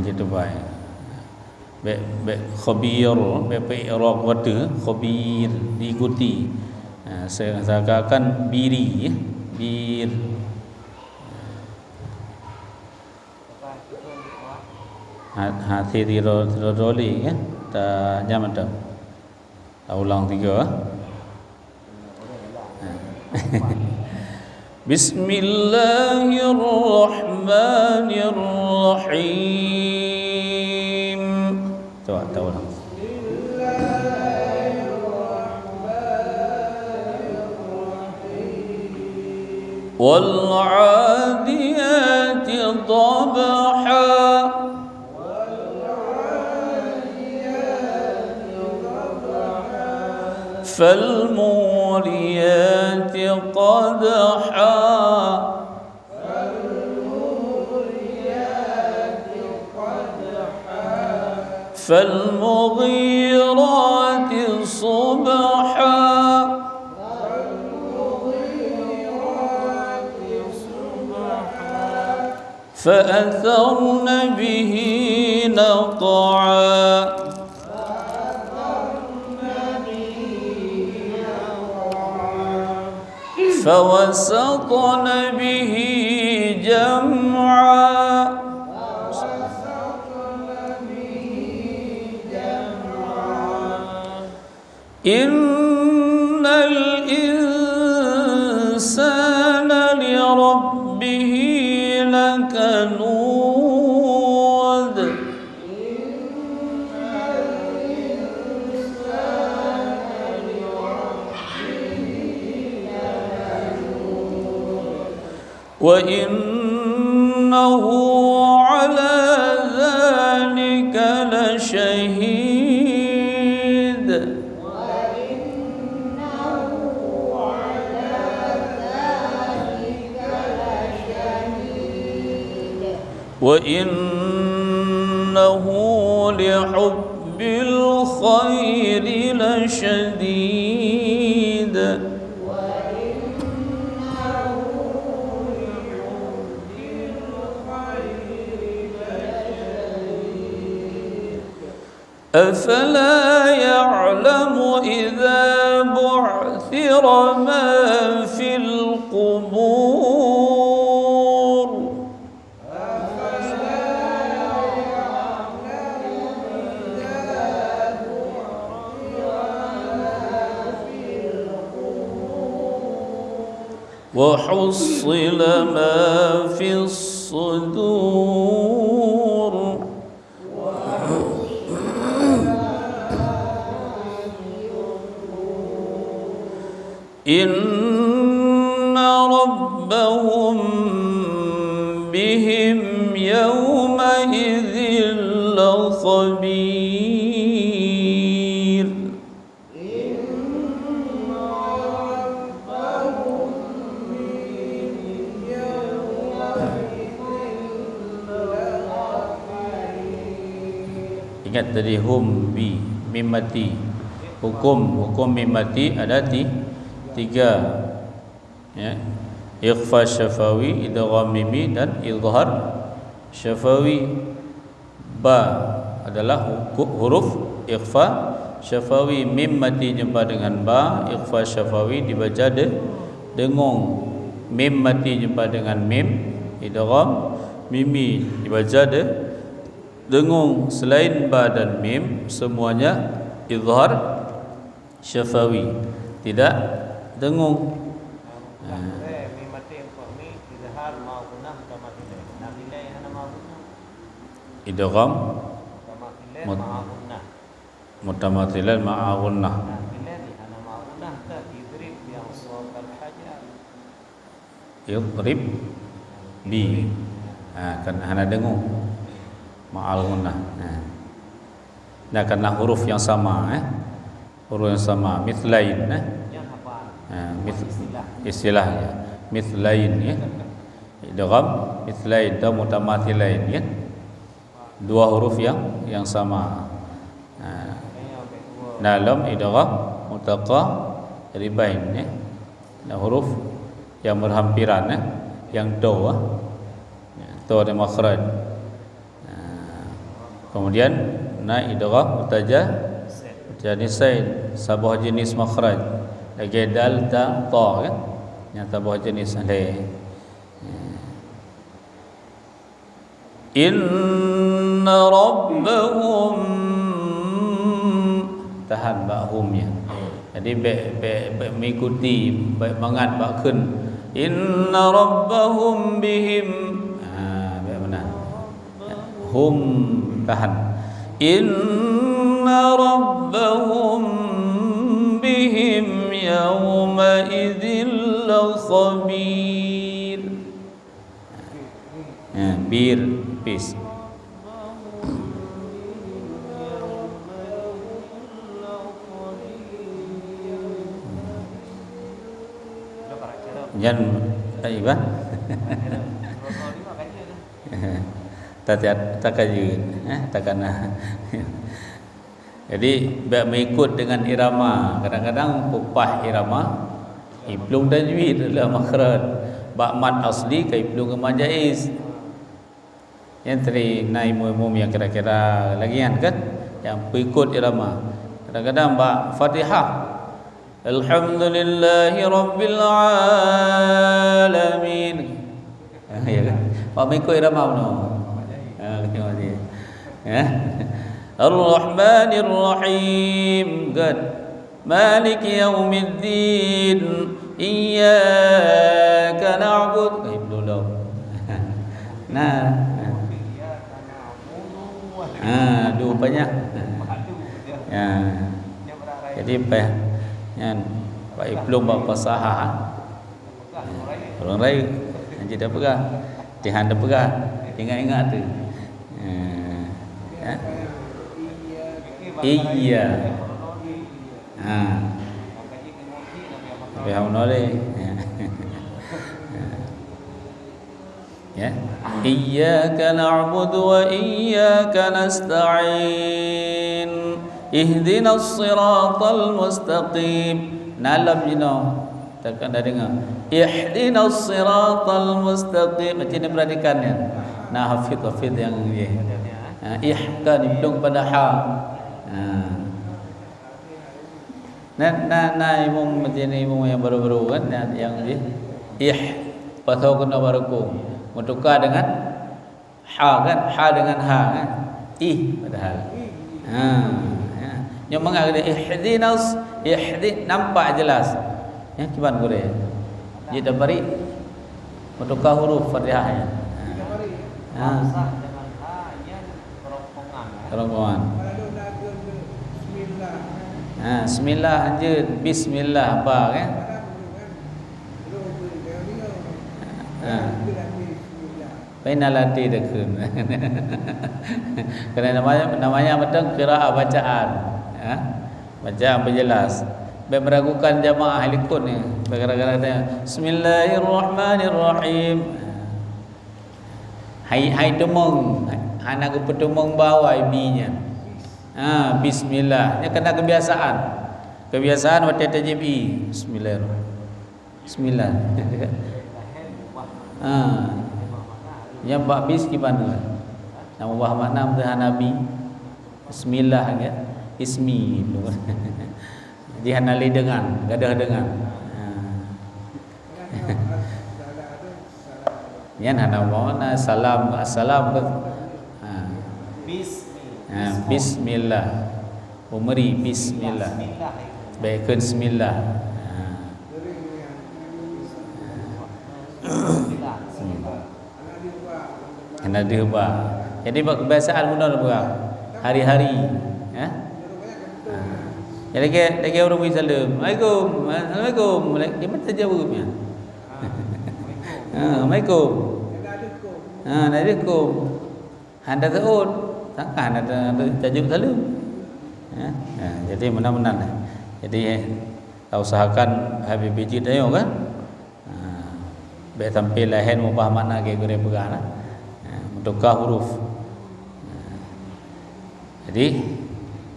Jadi baik. Baik khabir, baik i'rab wada khabir diikuti. Saya katakan biri ya. Bir. Hati tiroli ya. Ta nyaman dah. Ulang 3. Bismillahirrahmanirrahim. Coba tahu lah. Wal 'adiyati dhabha. Fal muriyati qadha. فالمغيرات صبحا فأثرن به نقعا فوسطن به جمعا إن الإنسان لربه لكنود وإنه على ذلك لشهيد وإنه لحب الخير لشديد أفلا يعلم إذا بعثر ما في القبور وحصل ما في الصدور إن ربهم بهم يومئذ لخبير Ingat tadi hum bi mim mati. Hukum mim mati ada tiga ya. Ikhfa syafawi, idgham mimi dan izhar syafawi. Ba adalah huruf ikhfa syafawi, mim mati jumpa dengan ba, ikhfa syafawi dibaca dengung. Mim mati jumpa dengan mim, idgham mimi dibaca dengung. Selain ba dan mim semuanya izhar syafawi, tidak dengung. Idgham mutamathilan ma'a gunnah. Idrib bi kan hana dengung ma'al gunnah. Nah karena huruf yang sama huruf yang sama mithlain istilahnya mithlain ya. Idgham mithlain dan mutamathilain ya. Dua huruf yang sama. Dalam idgham mutaqaribain ya. Nah, huruf yang berhampiran yang do do ada makhraj. Kemudian na idgham mutajanissain, sabah jenis makhraj. Lagi dal ta ta kan, yang sabah jenis alai. Inna rabbahum, tahan ba'humnya. Jadi mengikuti baik mangat bak kun. Inna rabbahum bihim, baik mana? Hum tahan. Inna rabbahum bihim yawma idzil khabir. Bir peace. Jangan iba. Tak kaji, takana. Jadi mengikut dengan irama. Kadang-kadang pupah irama iplung tajwid adalah makhraj. Ba mad asli ka iplung ke majaiz. Yang teri nai mum yang kira-kira lagian kan, yang mengikut irama. Kadang-kadang ba Fatihah Alhamdulillahi Rabbil Alamin. Ya kan? Pak mengikut irama no. Tengok dia. Ya. Ar-Rahmanir Rahim. Good. Malik Yaumiddin. Iyyaka na'budu. Dulu. Nah. Dua banyak. Ya. Jadi apa? Yang Pak Iplung bapa sahah. Orang lain nanti dah pegang. Tihan dah pegang. Ingat-ingat tu. Iya. Tapi hau noleh. Ya. Iyyaka na'budu wa iyyaka nasta'in. Ihdinas siratal mustaqim. Nalam jino. Takkan dah dengar. Ihdinas siratal mustaqim. Macam ni perhatikannya. Nah hafid yang ni. Ihkan ibtung pada ha. Nah imam macam ni, imam yang baru-baru kan, yang ni pasal kena baru bertukar dengan ha kan, ha dengan ha kan, padahal yang mengatakan ihdinas, nampak jelas ya kiban gure dia dah bari bertukar huruf Fatihah ya. Kerongkongan. Bismillah aja, bismillah apa kan? Penalati dekun. Kerana namanya betul qiraah bacaan. Bacaan berjelas. Meragukan jamaah halikun ni. Gara-gara dia Bismillahirrahmanirrahim. Hai tumung. Anak petumung bawa ibinya. Bismillah. Ini kena kebiasaan. Kebiasaan waktu tajibi. Bismillahirrahmanirrahim. Bismillah. Yang bak bis gimana? Nama buah makna dengan Nabi. Bismillah ya. Ismi. Dihanali dengan, gadah dengan. Yan hana mana salam, assalam. Bismillah. Umri bismillah. Baikkan bismillah. Kena diubah. Jadi kebiasaan benar berang hari-hari. Ya. Jadi lagi orang beri salam. Assalamualaikum. Assalamualaikum. Dia macam jawabnya. Assalamualaikum. Assalamualaikum. Anda tahu takkan ada tajuk salam. Ya. Jadi benar-benar. Jadi usahakan Habib biji tayo kan. Baik tampil lain mubah makna ke gure pegang lah. Tukar huruf. Jadi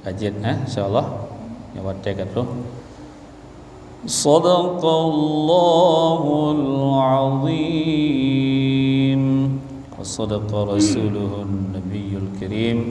kajian insyaallah yang baca kat tu. Sadaqallahul azim wa sadaqa rasuluhun nabiyul karim.